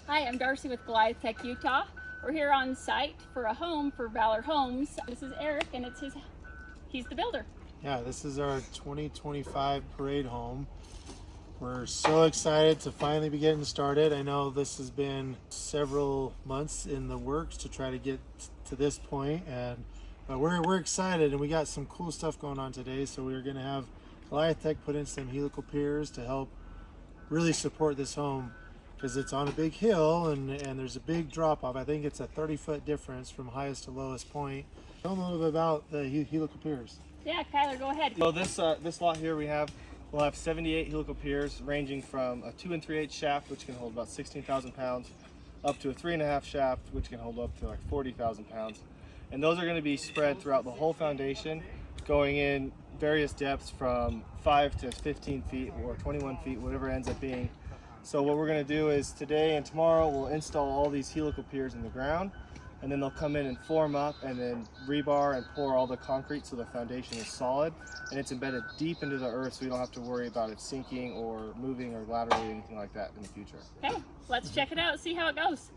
Hi, I'm Darcy with GoliathTech Utah. We're here on site for a home for Valor Homes. This is Eric, and he's the builder. Yeah, this is our 2025 parade home. We're so excited to finally be getting started. I know this has been several months in the works to try to get to this point, but we're excited, and we got some cool stuff going on today. So we're going to have GoliathTech put in some helical piers to help really support this home, because it's on a big hill and there's a big drop off. I think it's a 30-foot difference from highest to lowest point. Tell them a little bit about the helical piers. Yeah, Kyler, go ahead. So this lot here we'll have 78 helical piers ranging from a 2 3/8 shaft, which can hold about 16,000 pounds, up to a 3.5 shaft, which can hold up to like 40,000 pounds. And those are going to be spread throughout the whole foundation, going in various depths from 5 to 15 feet or 21 feet, whatever it ends up being. So what we're going to do is today and tomorrow we'll install all these helical piers in the ground, and then they'll come in and form up and then rebar and pour all the concrete so the foundation is solid and it's embedded deep into the earth, so we don't have to worry about it sinking or moving or laterally or anything like that in the future. Okay, let's check it out and see how it goes.